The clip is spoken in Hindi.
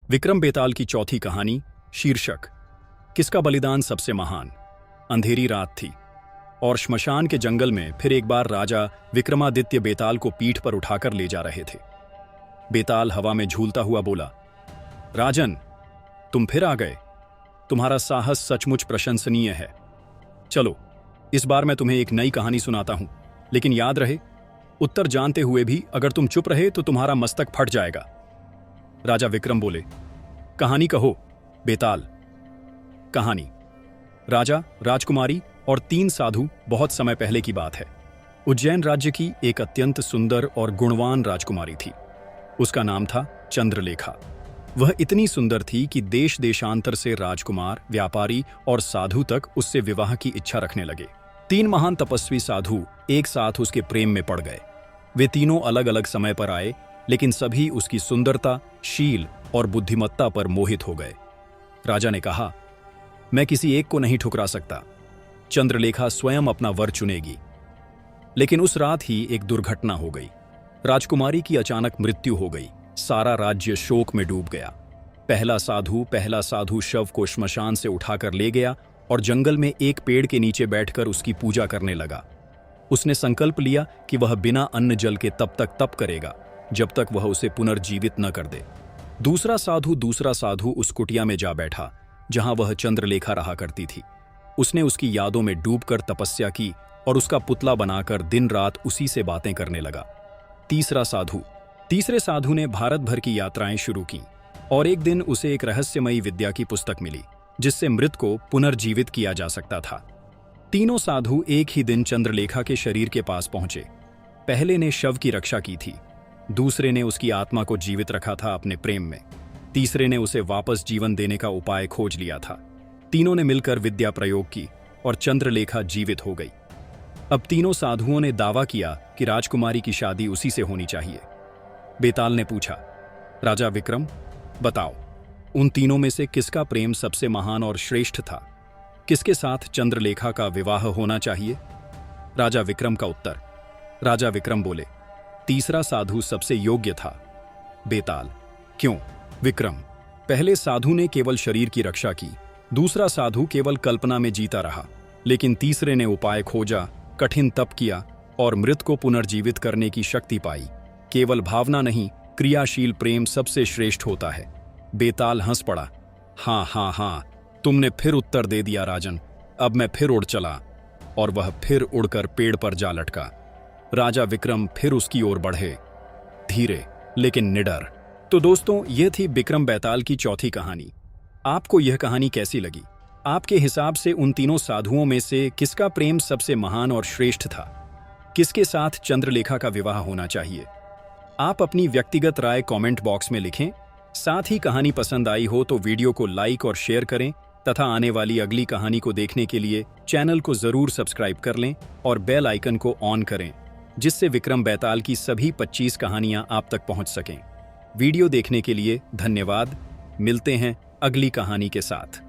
विक्रम बेताल की चौथी कहानी। शीर्षक, किसका बलिदान सबसे महान। अंधेरी रात थी और श्मशान के जंगल में फिर एक बार राजा विक्रमादित्य बेताल को पीठ पर उठाकर ले जा रहे थे। बेताल हवा में झूलता हुआ बोला, राजन, तुम फिर आ गए। तुम्हारा साहस सचमुच प्रशंसनीय है। चलो, इस बार मैं तुम्हें एक नई कहानी सुनाता हूं, लेकिन याद रहे, उत्तर जानते हुए भी अगर तुम चुप रहे तो तुम्हारा मस्तक फट जाएगा। राजा विक्रम बोले, कहानी कहो बेताल। कहानी। राजा, राजकुमारी और 3 साधु। बहुत समय पहले की बात है। उज्जैन राज्य की एक अत्यंत सुंदर और गुणवान राजकुमारी थी। उसका नाम था चंद्रलेखा। वह इतनी सुंदर थी कि देश देशांतर से राजकुमार, व्यापारी और साधु तक उससे विवाह की इच्छा रखने लगे। 3 महान तपस्वी साधु एक साथ उसके प्रेम में पड़ गए। वे तीनों अलग अलग समय पर आए, लेकिन सभी उसकी सुंदरता, शील और बुद्धिमत्ता पर मोहित हो गए। राजा ने कहा, मैं किसी एक को नहीं ठुकरा सकता। चंद्रलेखा स्वयं अपना वर चुनेगी। लेकिन उस रात ही एक दुर्घटना हो गई। राजकुमारी की अचानक मृत्यु हो गई। सारा राज्य शोक में डूब गया। पहला साधु शव को श्मशान से उठाकर ले गया और जंगल में एक पेड़ के नीचे बैठकर उसकी पूजा करने लगा। उसने संकल्प लिया कि वह बिना अन्न जल के तब तक तप करेगा जब तक वह उसे पुनर्जीवित न कर दे। दूसरा साधु उस कुटिया में जा बैठा जहां वह चंद्रलेखा रहा करती थी। उसने उसकी यादों में डूबकर तपस्या की और उसका पुतला बनाकर दिन रात उसी से बातें करने लगा। तीसरे साधु ने भारत भर की यात्राएं शुरू की और एक दिन उसे एक रहस्यमयी विद्या की पुस्तक मिली जिससे मृत को पुनर्जीवित किया जा सकता था। तीनों साधु एक ही दिन चंद्रलेखा के शरीर के पास पहुंचे। पहले ने शव की रक्षा की थी, दूसरे ने उसकी आत्मा को जीवित रखा था अपने प्रेम में, तीसरे ने उसे वापस जीवन देने का उपाय खोज लिया था। तीनों ने मिलकर विद्या प्रयोग की और चंद्रलेखा जीवित हो गई। अब तीनों साधुओं ने दावा किया कि राजकुमारी की शादी उसी से होनी चाहिए। बेताल ने पूछा, राजा विक्रम, बताओ, उन तीनों में से किसका प्रेम सबसे महान और श्रेष्ठ था? किसके साथ चंद्रलेखा का विवाह होना चाहिए? राजा विक्रम का उत्तर। राजा विक्रम बोले, तीसरा साधु सबसे योग्य था। बेताल, क्यों? विक्रम, पहले साधु ने केवल शरीर की रक्षा की, दूसरा साधु केवल कल्पना में जीता रहा, लेकिन तीसरे ने उपाय खोजा, कठिन तप किया और मृत को पुनर्जीवित करने की शक्ति पाई। केवल भावना नहीं, क्रियाशील प्रेम सबसे श्रेष्ठ होता है। बेताल हंस पड़ा। हाँ, तुमने फिर उत्तर दे दिया राजन। अब मैं फिर उड़ चला और वह फिर उड़कर पेड़ पर जा लटका। राजा विक्रम फिर उसकी ओर बढ़े, धीरे लेकिन निडर। तो दोस्तों, यह थी विक्रम बेताल की चौथी कहानी। आपको यह कहानी कैसी लगी? आपके हिसाब से उन तीनों साधुओं में से किसका प्रेम सबसे महान और श्रेष्ठ था? किसके साथ चंद्रलेखा का विवाह होना चाहिए? आप अपनी व्यक्तिगत राय कमेंट बॉक्स में लिखें। साथ ही कहानी पसंद आई हो तो वीडियो को लाइक और शेयर करें तथा आने वाली अगली कहानी को देखने के लिए चैनल को जरूर सब्सक्राइब कर लें और बेल आइकन को ऑन करें, जिससे विक्रम बेताल की सभी 25 कहानियां आप तक पहुंच सकें। वीडियो देखने के लिए धन्यवाद। मिलते हैं अगली कहानी के साथ।